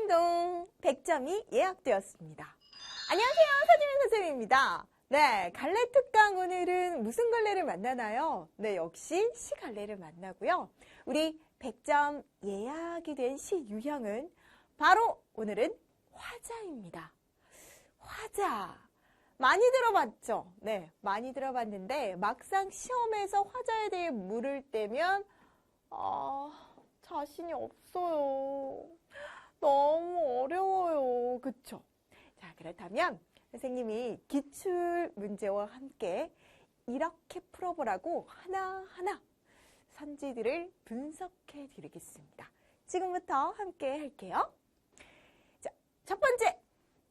딩동 100점이 예약되었습니다. 안녕하세요, 서지민 선생님입니다. 네, 갈래 특강 오늘은 무슨 갈래를 만나나요? 네, 역시 시 갈래를 만나고요. 우리 100점 예약이 된 시 유형은 바로 오늘은 화자입니다. 화자. 많이 들어봤죠? 네, 많이 들어봤는데 막상 시험에서 화자에 대해 물을 때면 자신이 없어요. 너무 어려워요. 그쵸? 자, 그렇다면 선생님이 기출 문제와 함께 이렇게 풀어보라고 하나하나 선지들을 분석해 드리겠습니다. 지금부터 함께 할게요. 자, 첫 번째.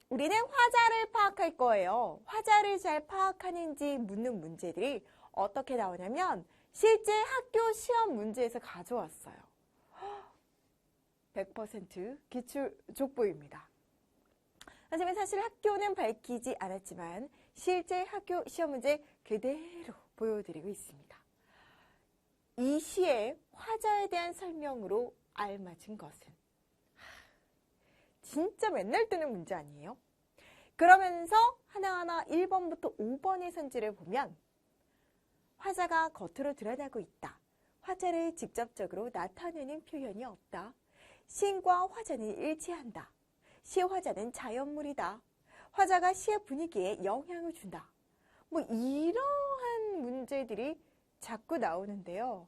우리는 화자를 파악할 거예요. 화자를 잘 파악하는지 묻는 문제들이 어떻게 나오냐면 실제 학교 시험 문제에서 가져왔어요. 100% 기출 족보입니다. 하지만 사실 학교는 밝히지 않았지만 실제 학교 시험 문제 그대로 보여드리고 있습니다. 이 시의 화자에 대한 설명으로 알맞은 것은 진짜 맨날 뜨는 문제 아니에요? 그러면서 하나하나 1번부터 5번의 선지를 보면 화자가 겉으로 드러나고 있다. 화자를 직접적으로 나타내는 표현이 없다. 시인과 화자는 일치한다. 시의 화자는 자연물이다. 화자가 시의 분위기에 영향을 준다. 뭐 이러한 문제들이 자꾸 나오는데요.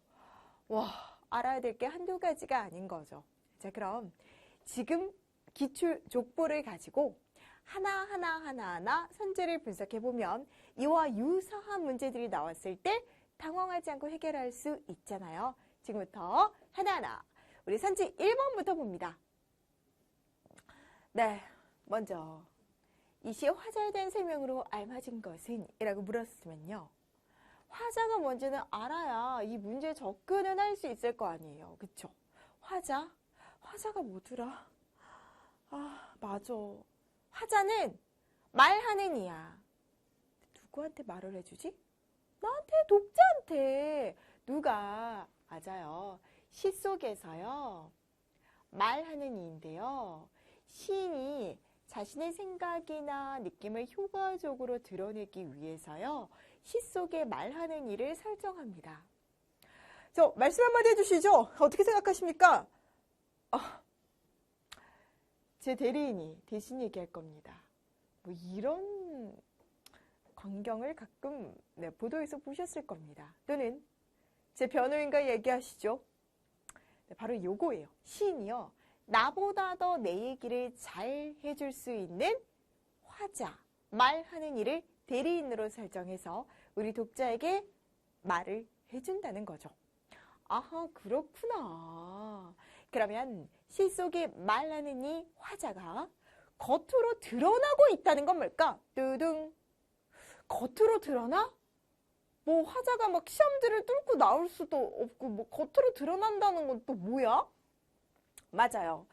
와, 알아야 될 게 한두 가지가 아닌 거죠. 자, 그럼 지금 기출 족보를 가지고 하나하나 선지를 분석해보면 이와 유사한 문제들이 나왔을 때 당황하지 않고 해결할 수 있잖아요. 지금부터 하나하나 우리 선지 1번부터 봅니다. 네, 먼저 이 시의 화자에 대한 설명으로 알맞은 것은? 이라고 물었으면요. 화자가 뭔지는 알아야 이 문제에 접근은 할 수 있을 거 아니에요. 그쵸? 화자? 화자가 뭐더라? 맞아. 화자는 말하는 이야. 누구한테 말을 해주지? 나한테, 독자한테. 누가? 맞아요. 시 속에서요. 말하는 이인데요. 시인이 자신의 생각이나 느낌을 효과적으로 드러내기 위해서요. 시 속에 말하는 이를 설정합니다. 말씀 한마디 해주시죠. 어떻게 생각하십니까? 제 대리인이 대신 얘기할 겁니다. 뭐 이런 광경을 가끔 보도에서 보셨을 겁니다. 또는 제 변호인과 얘기하시죠. 네, 바로 요거예요. 시인이요. 나보다 더 내 얘기를 잘 해줄 수 있는 화자, 말하는 이를 대리인으로 설정해서 우리 독자에게 말을 해준다는 거죠. 아하, 그렇구나. 그러면 시 속에 말하는 이 화자가 겉으로 드러나고 있다는 건 뭘까? 뚜둥. 겉으로 드러나? 뭐 화자가 막 시험지를 뚫고 나올 수도 없고 뭐 겉으로 드러난다는 건 또 뭐야? 맞아요.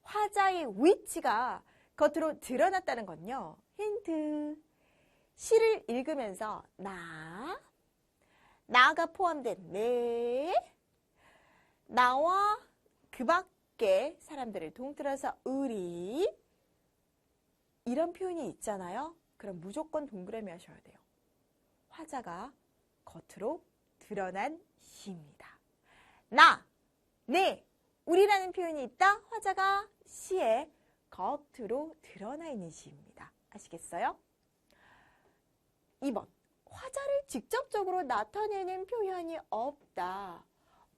화자의 위치가 겉으로 드러났다는 건요. 힌트. 시를 읽으면서 나가 포함된 내, 나와 그 밖에 사람들을 통틀어서 우리, 이런 표현이 있잖아요. 그럼 무조건 동그라미 하셔야 돼요. 화자가 겉으로 드러난 시입니다. 나, 내, 우리라는 표현이 있다. 화자가 시에 겉으로 드러나 있는 시입니다. 아시겠어요? 2번. 화자를 직접적으로 나타내는 표현이 없다.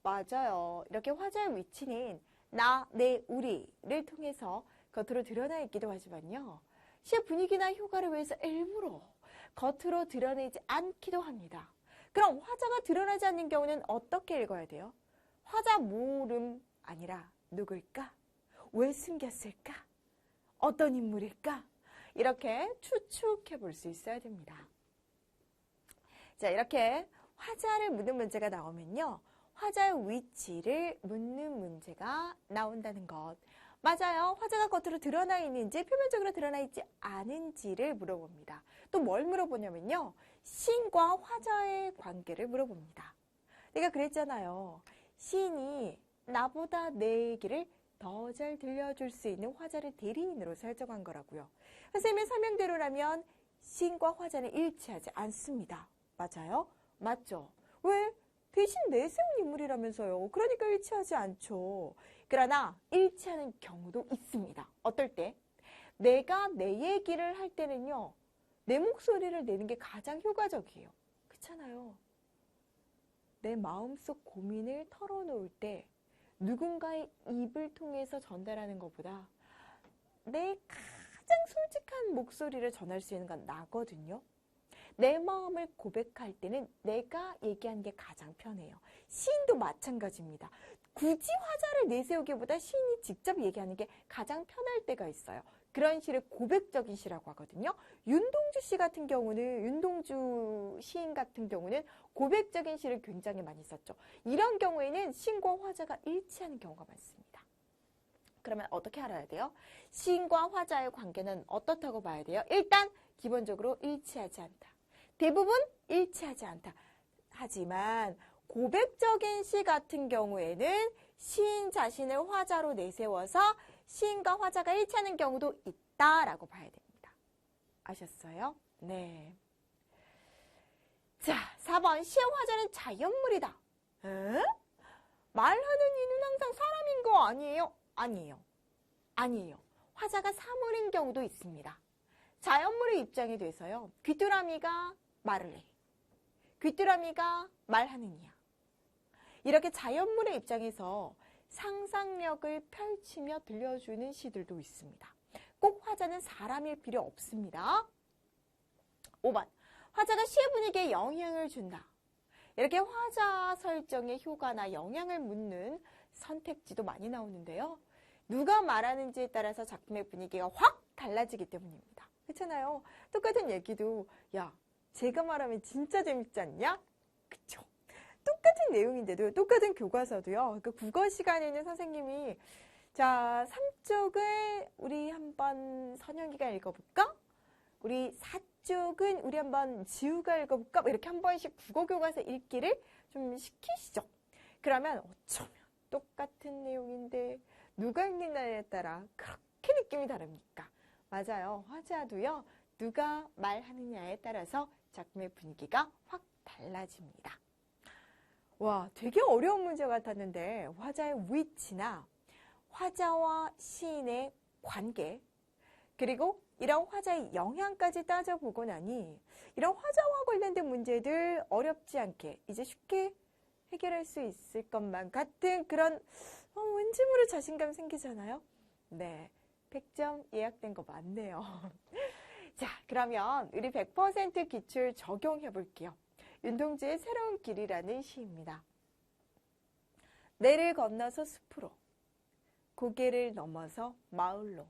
맞아요. 이렇게 화자의 위치는 나, 내, 우리를 통해서 겉으로 드러나 있기도 하지만요. 시의 분위기나 효과를 위해서 일부러 겉으로 드러내지 않기도 합니다. 그럼 화자가 드러나지 않는 경우는 어떻게 읽어야 돼요? 화자 모름 아니라 누굴까? 왜 숨겼을까? 어떤 인물일까? 이렇게 추측해 볼 수 있어야 됩니다. 자, 이렇게 화자를 묻는 문제가 나오면요. 화자의 위치를 묻는 문제가 나온다는 것. 맞아요. 화자가 겉으로 드러나 있는지 표면적으로 드러나 있지 않은지를 물어봅니다. 또 뭘 물어보냐면요. 시인과 화자의 관계를 물어봅니다. 내가 그랬잖아요. 시인이 나보다 내 얘기를 더 잘 들려줄 수 있는 화자를 대리인으로 설정한 거라고요. 선생님의 설명대로라면 시인과 화자는 일치하지 않습니다. 맞아요? 맞죠? 왜? 대신 내세운 인물이라면서요. 그러니까 일치하지 않죠. 그러나 일치하는 경우도 있습니다. 어떨 때? 내가 내 얘기를 할 때는요. 내 목소리를 내는 게 가장 효과적이에요. 그렇잖아요. 내 마음속 고민을 털어놓을 때 누군가의 입을 통해서 전달하는 것보다 내 가장 솔직한 목소리를 전할 수 있는 건 나거든요. 내 마음을 고백할 때는 내가 얘기하는 게 가장 편해요. 시인도 마찬가지입니다. 굳이 화자를 내세우기보다 시인이 직접 얘기하는 게 가장 편할 때가 있어요. 그런 시를 고백적인 시라고 하거든요. 윤동주 시인 같은 경우는 고백적인 시를 굉장히 많이 썼죠. 이런 경우에는 시인과 화자가 일치하는 경우가 많습니다. 그러면 어떻게 알아야 돼요? 시인과 화자의 관계는 어떻다고 봐야 돼요? 일단 기본적으로 일치하지 않다. 대부분 일치하지 않다. 하지만 고백적인 시 같은 경우에는 시인 자신을 화자로 내세워서 시인과 화자가 일치하는 경우도 있다라고 봐야 됩니다. 아셨어요? 네. 자, 4번. 시의 화자는 자연물이다. 에? 말하는 이는 항상 사람인 거 아니에요? 아니에요. 화자가 사물인 경우도 있습니다. 자연물의 입장이 돼서요. 귀뚜라미가 말을 해. 귀뚜라미가 말하는 이야. 이렇게 자연물의 입장에서 상상력을 펼치며 들려주는 시들도 있습니다. 꼭 화자는 사람일 필요 없습니다. 5번. 화자가 시의 분위기에 영향을 준다. 이렇게 화자 설정의 효과나 영향을 묻는 선택지도 많이 나오는데요. 누가 말하는지에 따라서 작품의 분위기가 확 달라지기 때문입니다. 그렇잖아요. 똑같은 얘기도 야, 제가 말하면 진짜 재밌지 않냐? 그쵸? 똑같은 내용인데도 똑같은 교과서도요. 그 국어 시간에는 선생님이 자, 3쪽을 우리 한번 선영이가 읽어볼까? 우리 4쪽은 우리 한번 지우가 읽어볼까? 이렇게 한 번씩 국어 교과서 읽기를 좀 시키시죠. 그러면 어쩌면 똑같은 내용인데 누가 읽느냐에 따라 그렇게 느낌이 다릅니까? 맞아요. 화자도요. 누가 말하느냐에 따라서 작품의 분위기가 확 달라집니다. 와, 되게 어려운 문제 같았는데 화자의 위치나 화자와 시인의 관계 그리고 이런 화자의 영향까지 따져보고 나니 이런 화자와 관련된 문제들 어렵지 않게 이제 쉽게 해결할 수 있을 것만 같은 그런 왠지 모를 자신감 생기잖아요. 네, 100점 예약된 거 맞네요. 자, 그러면 우리 100% 기출 적용해 볼게요. 윤동주의 새로운 길이라는 시입니다. 내를 건너서 숲으로, 고개를 넘어서 마을로,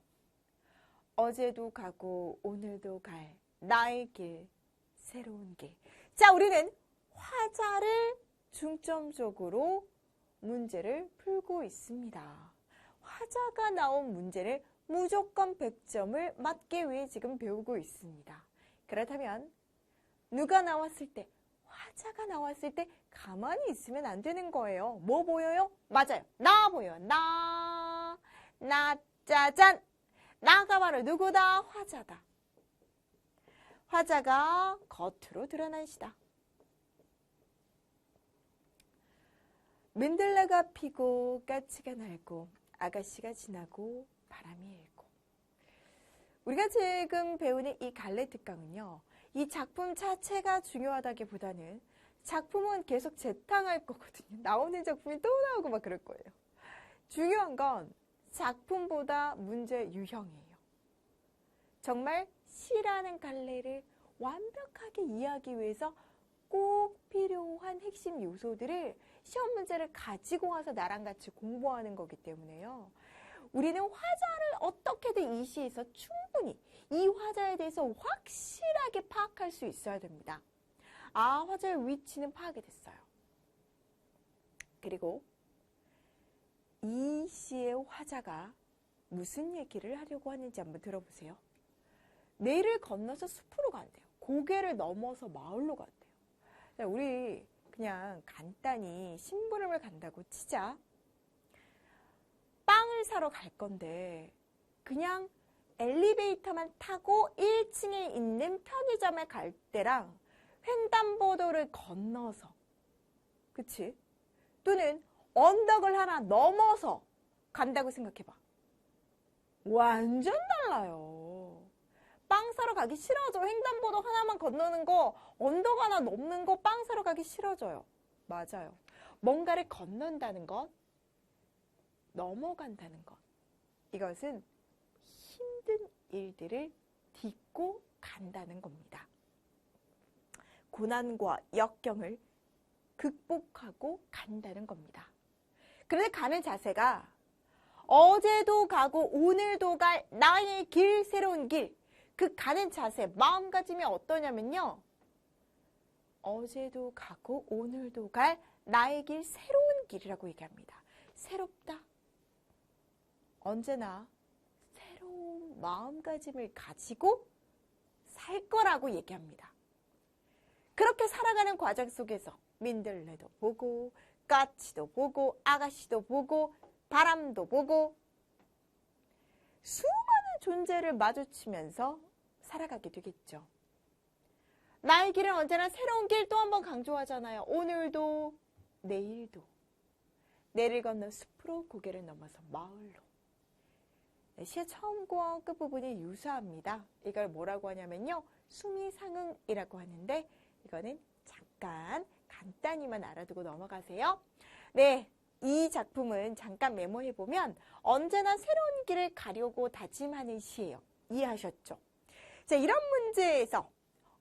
어제도 가고 오늘도 갈 나의 길, 새로운 길. 자, 우리는 화자를 중점적으로 문제를 풀고 있습니다. 화자가 나온 문제를 무조건 100점을 맞기 위해 지금 배우고 있습니다. 그렇다면 누가 나왔을 때, 화자가 나왔을 때 가만히 있으면 안 되는 거예요. 뭐 보여요? 맞아요. 나 보여요. 나 짜잔. 나가 바로 누구다? 화자다. 화자가 겉으로 드러난 시다. 민들레가 피고 까치가 날고 아가씨가 지나고 바람이 일고. 우리가 지금 배우는 이 갈래 특강은요. 이 작품 자체가 중요하다기보다는 작품은 계속 재탕할 거거든요. 나오는 작품이 또 나오고 막 그럴 거예요. 중요한 건 작품보다 문제 유형이에요. 정말 시라는 갈래를 완벽하게 이해하기 위해서 꼭 필요한 핵심 요소들을 시험 문제를 가지고 와서 나랑 같이 공부하는 거기 때문에요. 우리는 화자를 어떻게든 이 시에서 충분히 이 화자에 대해서 확실하게 파악할 수 있어야 됩니다. 아, 화자의 위치는 파악이 됐어요. 그리고 이 시의 화자가 무슨 얘기를 하려고 하는지 한번 들어보세요. 내를 건너서 숲으로 간대요. 고개를 넘어서 마을로 간대요. 자, 우리 그냥 간단히 심부름을 간다고 치자. 빵을 빵을 사러 갈 건데 그냥 엘리베이터만 타고 1층에 있는 편의점에 갈 때랑 횡단보도를 건너서, 그치? 또는 언덕을 하나 넘어서 간다고 생각해봐. 완전 달라요. 빵 사러 가기 싫어져. 횡단보도 하나만 건너는 거, 언덕 하나 넘는 거 빵 사러 가기 싫어져요. 맞아요. 뭔가를 건넌다는 것, 넘어간다는 것. 이것은 힘든 일들을 딛고 간다는 겁니다. 고난과 역경을 극복하고 간다는 겁니다. 그런데 가는 자세가 어제도 가고 오늘도 갈 나의 길, 새로운 길. 그 가는 자세, 마음가짐이 어떠냐면요. 어제도 가고 오늘도 갈 나의 길, 새로운 길이라고 얘기합니다. 새롭다. 언제나 새로운 마음가짐을 가지고 살 거라고 얘기합니다. 그렇게 살아가는 과정 속에서 민들레도 보고 까치도 보고 아가씨도 보고 바람도 보고 수많은 존재를 마주치면서 살아가게 되겠죠. 나의 길은 언제나 새로운 길 또 한 번 강조하잖아요. 오늘도 내일도 내를 건너 숲으로 고개를 넘어서 마을로. 시의 처음과 끝부분이 유사합니다. 이걸 뭐라고 하냐면요. 수미상응이라고 하는데 이거는 잠깐 간단히만 알아두고 넘어가세요. 네, 이 작품은 잠깐 메모해보면 언제나 새로운 길을 가려고 다짐하는 시예요. 이해하셨죠? 자, 이런 문제에서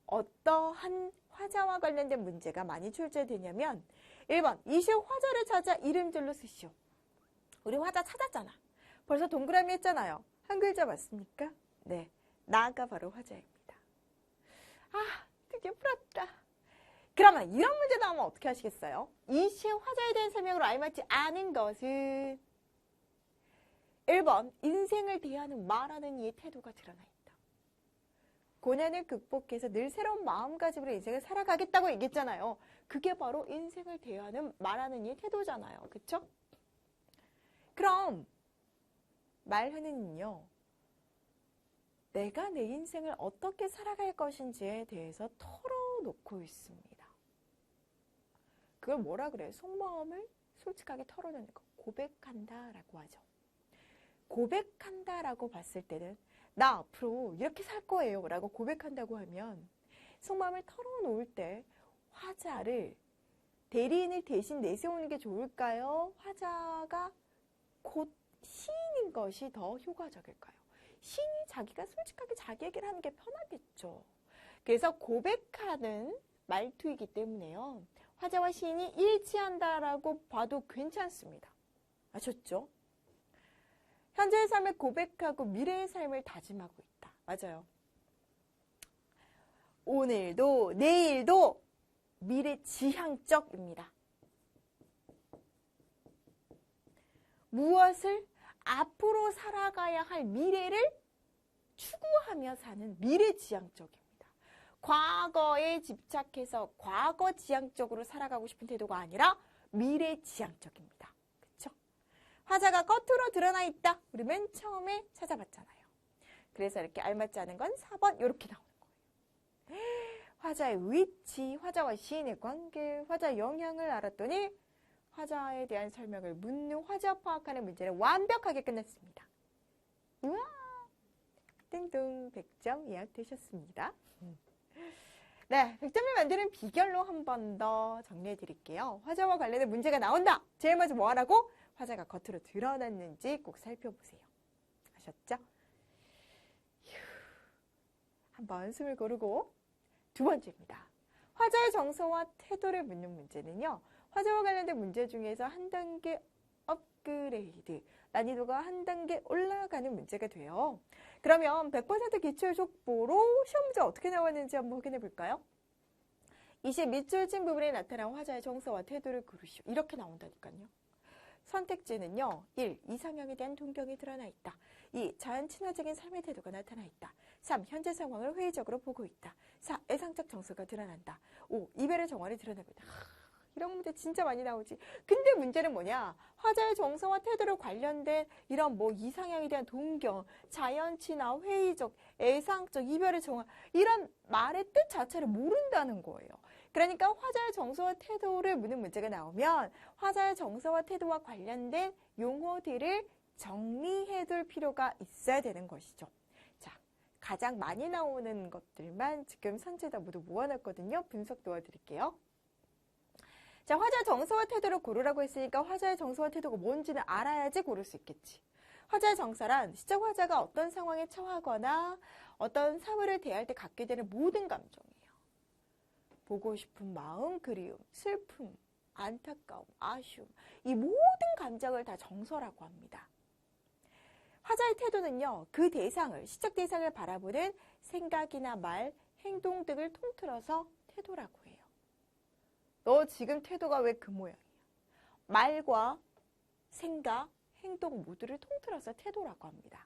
어떠한 화자와 관련된 문제가 많이 출제되냐면 1번, 이 시의 화자를 찾아 이름절로 쓰시오. 우리 화자 찾았잖아. 벌써 동그라미 했잖아요. 한 글자 맞습니까? 네, 나가 바로 화자입니다. 아, 드디어 풀었다. 그러면 이런 문제 나오면 어떻게 하시겠어요? 이 시의 화자에 대한 설명으로 알맞지 않은 것은 1번, 인생을 대하는 말하는 이의 태도가 드러나 있다. 고난을 극복해서 늘 새로운 마음가짐으로 인생을 살아가겠다고 얘기했잖아요. 그게 바로 인생을 대하는 말하는 이의 태도잖아요. 그쵸? 그럼 말하는요, 내가 내 인생을 어떻게 살아갈 것인지에 대해서 털어놓고 있습니다. 그걸 뭐라 그래요? 속마음을 솔직하게 털어내는 거. 고백한다라고 하죠. 고백한다라고 봤을 때는 나 앞으로 이렇게 살 거예요 라고 고백한다고 하면 속마음을 털어놓을 때 화자를, 대리인을 대신 내세우는 게 좋을까요? 화자가 곧 시인인 것이 더 효과적일까요? 시인이 자기가 솔직하게 자기 얘기를 하는 게 편하겠죠. 그래서 고백하는 말투이기 때문에요. 화자와 시인이 일치한다라고 봐도 괜찮습니다. 아셨죠? 현재의 삶을 고백하고 미래의 삶을 다짐하고 있다. 맞아요. 오늘도 내일도 미래지향적입니다. 무엇을 앞으로 살아가야 할 미래를 추구하며 사는 미래지향적입니다. 과거에 집착해서 과거지향적으로 살아가고 싶은 태도가 아니라 미래지향적입니다. 그렇죠? 화자가 겉으로 드러나 있다. 우리 맨 처음에 찾아봤잖아요. 그래서 이렇게 알맞지 않은 건 4번 이렇게 나오는 거예요. 화자의 위치, 화자와 시인의 관계, 화자의 영향을 알았더니 화자에 대한 설명을 묻는 화자 파악하는 문제는 완벽하게 끝났습니다. 우와! 띵동 100점 예약되셨습니다. 네, 100점을 만드는 비결로 한 번 더 정리해 드릴게요. 화자와 관련된 문제가 나온다. 제일 먼저 뭐 하라고? 화자가 겉으로 드러났는지 꼭 살펴보세요. 아셨죠? 한번 숨을 고르고 두 번째입니다. 화자의 정서와 태도를 묻는 문제는요. 화자와 관련된 문제 중에서 한 단계 업그레이드, 난이도가 한 단계 올라가는 문제가 돼요. 그러면 100% 기출 족보로 시험 문제 어떻게 나왔는지 한번 확인해 볼까요? 이 시의 밑줄친 부분에 나타난 화자의 정서와 태도를 고르시오. 이렇게 나온다니까요. 선택지는요. 1. 이상형에 대한 동경이 드러나 있다. 2. 자연 친화적인 삶의 태도가 나타나 있다. 3. 현재 상황을 회의적으로 보고 있다. 4. 애상적 정서가 드러난다. 5. 이별의 정화를 드러내고 있다. 이런 문제 진짜 많이 나오지. 근데 문제는 뭐냐? 화자의 정서와 태도로 관련된 이런 뭐 이상향에 대한 동경, 자연친화, 회의적, 애상적, 이별의 정화 이런 말의 뜻 자체를 모른다는 거예요. 그러니까 화자의 정서와 태도를 묻는 문제가 나오면 화자의 정서와 태도와 관련된 용어들을 정리해둘 필요가 있어야 되는 것이죠. 자, 가장 많이 나오는 것들만 지금 선체에다 모두 모아놨거든요. 분석 도와드릴게요. 자, 화자의 정서와 태도를 고르라고 했으니까 화자의 정서와 태도가 뭔지는 알아야지 고를 수 있겠지. 화자의 정서란 시적 화자가 어떤 상황에 처하거나 어떤 사물을 대할 때 갖게 되는 모든 감정이에요. 보고 싶은 마음, 그리움, 슬픔, 안타까움, 아쉬움 이 모든 감정을 다 정서라고 합니다. 화자의 태도는요. 그 대상을, 시적 대상을 바라보는 생각이나 말, 행동 등을 통틀어서 태도라고 해요. 너 지금 태도가 왜 그 모양이야? 말과 생각, 행동 모두를 통틀어서 태도라고 합니다.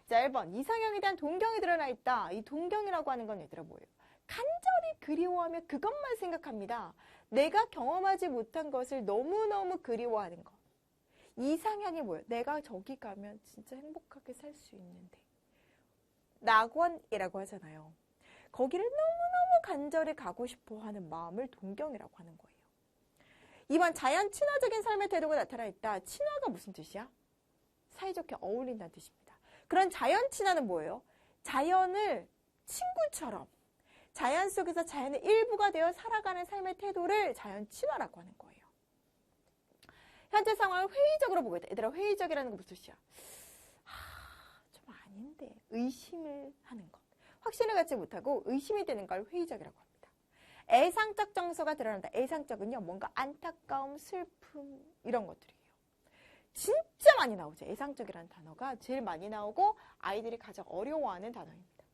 자, 1번. 이상형에 대한 동경이 드러나 있다. 이 동경이라고 하는 건 얘들아 뭐예요? 간절히 그리워하며 그것만 생각합니다. 내가 경험하지 못한 것을 너무너무 그리워하는 것. 이상향이 뭐예요? 내가 저기 가면 진짜 행복하게 살 수 있는데. 낙원이라고 하잖아요. 거기를 너무너무 간절히 가고 싶어 하는 마음을 동경이라고 하는 거예요. 2번 자연 친화적인 삶의 태도가 나타나 있다. 친화가 무슨 뜻이야? 사이좋게 어울린다는 뜻입니다. 그런 자연 친화는 뭐예요? 자연을 친구처럼 자연 속에서 자연의 일부가 되어 살아가는 삶의 태도를 자연 친화라고 하는 거예요. 현재 상황을 회의적으로 보고 있다. 얘들아 회의적이라는 거 무슨 뜻이야? 좀 아닌데 의심을 하는 것. 확신을 갖지 못하고 의심이 되는 걸 회의적이라고 합니다. 애상적 정서가 드러난다. 애상적은요. 뭔가 안타까움, 슬픔 이런 것들이에요. 진짜 많이 나오죠. 애상적이라는 단어가 제일 많이 나오고 아이들이 가장 어려워하는 단어입니다.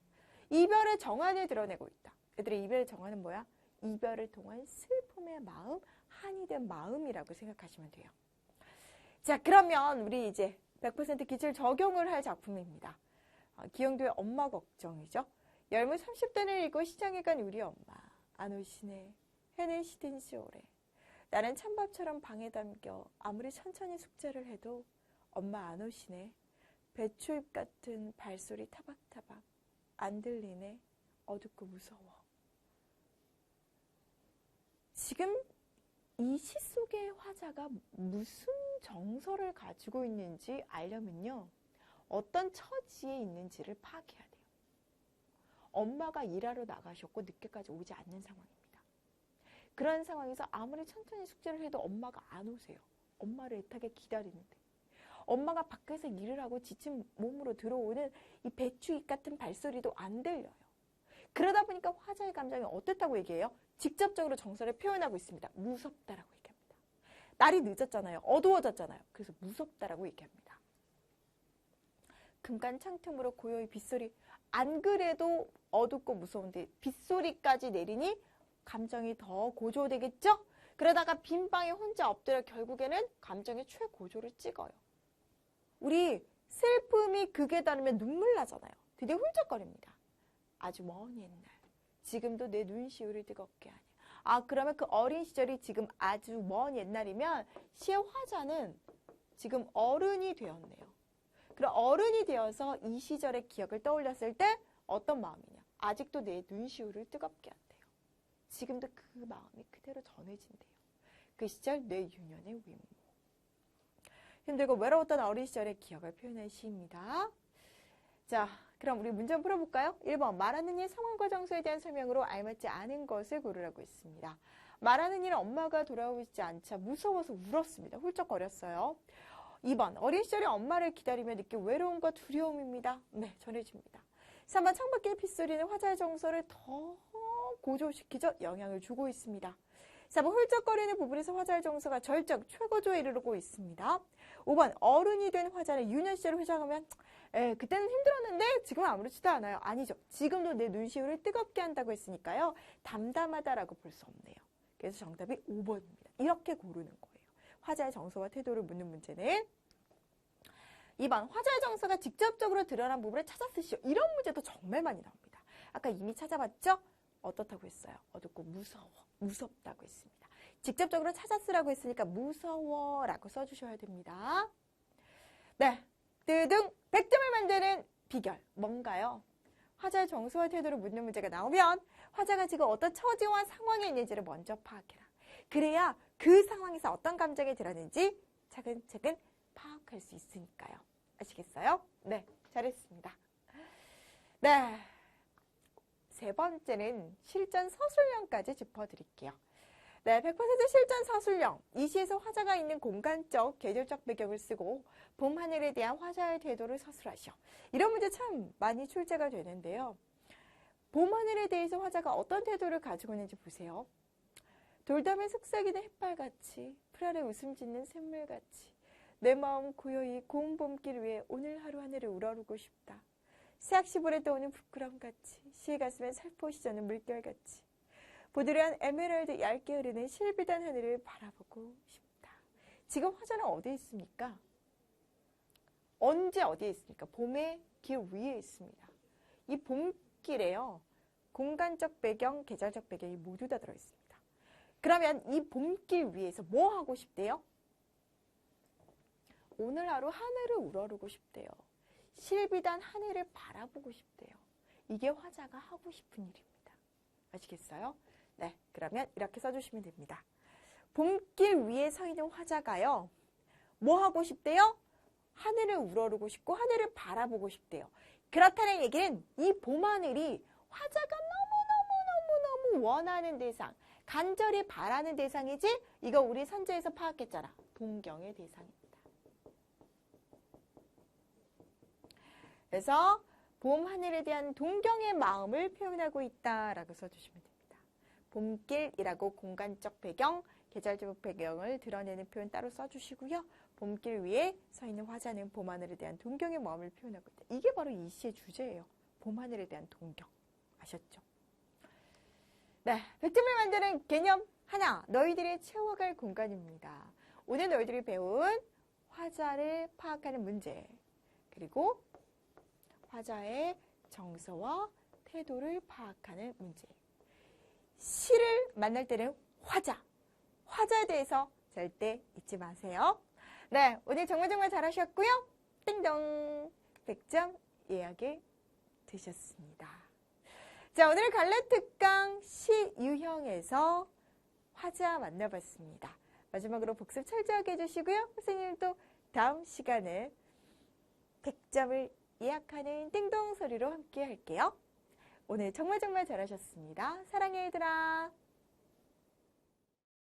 이별의 정환을 드러내고 있다. 얘들의 이별의 정환은 뭐야? 이별을 통한 슬픔의 마음, 한이 된 마음이라고 생각하시면 돼요. 자, 그러면 우리 이제 100% 기출 적용을 할 작품입니다. 기영도의 엄마 걱정이죠. 열무 30단을 읽고 시장에 간 우리 엄마. 안 오시네. 해는 시든 시오래. 나는 찬밥처럼 방에 담겨 아무리 천천히 숙제를 해도 엄마 안 오시네. 배추잎 같은 발소리 타박타박. 안 들리네. 어둡고 무서워. 지금 이 시 속의 화자가 무슨 정서를 가지고 있는지 알려면요. 어떤 처지에 있는지를 파악해야 돼요. 엄마가 일하러 나가셨고 늦게까지 오지 않는 상황입니다. 그런 상황에서 아무리 천천히 숙제를 해도 엄마가 안 오세요. 엄마를 애타게 기다리는데. 엄마가 밖에서 일을 하고 지친 몸으로 들어오는 이 배추잎 같은 발소리도 안 들려요. 그러다 보니까 화자의 감정이 어떻다고 얘기해요? 직접적으로 정서를 표현하고 있습니다. 무섭다라고 얘기합니다. 날이 늦었잖아요. 어두워졌잖아요. 그래서 무섭다라고 얘기합니다. 금간 창틈으로 고요히 빗소리. 안 그래도 어둡고 무서운데 빗소리까지 내리니 감정이 더 고조되겠죠? 그러다가 빈 방에 혼자 엎드려 결국에는 감정의 최고조를 찍어요. 우리 슬픔이 극에 다르면 눈물 나잖아요. 드디어 훌쩍거립니다. 아주 먼 옛날. 지금도 내 눈시울을 뜨겁게 하냐. 그러면 그 어린 시절이 지금 아주 먼 옛날이면 시의 화자는 지금 어른이 되었네요. 그럼 어른이 되어서 이 시절의 기억을 떠올렸을 때 어떤 마음이냐. 아직도 내 눈시울을 뜨겁게 한대요. 지금도 그 마음이 그대로 전해진대요. 그 시절 내 유년의 외모. 힘들고 외로웠던 어린 시절의 기억을 표현한 시입니다. 자, 그럼 우리 문제 한번 풀어볼까요? 1번 말하는 일 상황과 장소에 대한 설명으로 알맞지 않은 것을 고르라고 했습니다. 말하는 일은 엄마가 돌아오지 않자 무서워서 울었습니다. 훌쩍거렸어요. 2번 어린 시절에 엄마를 기다리며 느낀 외로움과 두려움입니다. 네, 전해집니다. 3번 창밖의 빗소리는 화자의 정서를 더 고조시키죠. 영향을 주고 있습니다. 4번 훌쩍거리는 부분에서 화자의 정서가 절적, 최고조에 이르고 있습니다. 5번 어른이 된 화자는 유년 시절을 회상하면 그때는 힘들었는데 지금은 아무렇지도 않아요. 아니죠. 지금도 내 눈시울을 뜨겁게 한다고 했으니까요. 담담하다라고 볼 수 없네요. 그래서 정답이 5번입니다. 이렇게 고르는 거예요. 화자의 정서와 태도를 묻는 문제는 2번 화자의 정서가 직접적으로 드러난 부분을 찾아 쓰시오. 이런 문제도 정말 많이 나옵니다. 아까 이미 찾아봤죠? 어떻다고 했어요? 어둡고 무서워, 무섭다고 했습니다. 직접적으로 찾아 쓰라고 했으니까 무서워라고 써주셔야 됩니다. 네, 뜨등 100점을 만드는 비결 뭔가요? 화자의 정서와 태도를 묻는 문제가 나오면 화자가 지금 어떤 처지와 상황에 있는지를 먼저 파악해라. 그래야 그 상황에서 어떤 감정이 들었는지 차근차근 파악할 수 있으니까요. 아시겠어요? 네, 잘했습니다. 네, 세 번째는 실전 서술형까지 짚어드릴게요. 네, 100% 실전 서술형. 이 시에서 화자가 있는 공간적, 계절적 배경을 쓰고 봄하늘에 대한 화자의 태도를 서술하시오. 이런 문제 참 많이 출제가 되는데요. 봄하늘에 대해서 화자가 어떤 태도를 가지고 있는지 보세요. 돌담에 속삭이는 햇발같이, 풀 아래 웃음 짓는 샘물같이 내 마음 고요히 고운 봄길 위에 오늘 하루 하늘을 우러르고 싶다. 새학시볼에 떠오는 부끄럼같이 시의 가슴에 살포시 저는 물결같이 보드레한 에메랄드 얇게 흐르는 실비단 하늘을 바라보고 싶다. 지금 화자는 어디에 있습니까? 언제 어디에 있습니까? 봄의 길 위에 있습니다. 이 봄길에요. 공간적 배경, 계절적 배경이 모두 다 들어있습니다. 그러면 이 봄길 위에서 뭐 하고 싶대요? 오늘 하루 하늘을 우러르고 싶대요. 실비단 하늘을 바라보고 싶대요. 이게 화자가 하고 싶은 일입니다. 아시겠어요? 네, 그러면 이렇게 써주시면 됩니다. 봄길 위에 서 있는 화자가요. 뭐 하고 싶대요? 하늘을 우러르고 싶고 하늘을 바라보고 싶대요. 그렇다는 얘기는 이 봄하늘이 화자가 너무너무너무너무 원하는 대상, 간절히 바라는 대상이지 이거 우리 선제에서 파악했잖아. 동경의 대상입니다. 그래서 봄 하늘에 대한 동경의 마음을 표현하고 있다라고 써주시면 됩니다. 봄길이라고 공간적 배경, 계절적 배경을 드러내는 표현 따로 써주시고요. 봄길 위에 서 있는 화자는 봄 하늘에 대한 동경의 마음을 표현하고 있다. 이게 바로 이 시의 주제예요. 봄 하늘에 대한 동경. 아셨죠? 네, 100점을 만드는 개념 하나, 너희들이 채워갈 공간입니다. 오늘 너희들이 배운 화자를 파악하는 문제, 그리고 화자의 정서와 태도를 파악하는 문제. 시를 만날 때는 화자에 대해서 절대 잊지 마세요. 네, 오늘 정말 잘하셨고요. 띵동 100점 예약이 되셨습니다. 자, 오늘 갈래특강 시 유형에서 화자 만나봤습니다. 마지막으로 복습 철저하게 해주시고요. 선생님도 다음 시간에 100점을 예약하는 띵동 소리로 함께 할게요. 오늘 정말 잘하셨습니다. 사랑해 얘들아.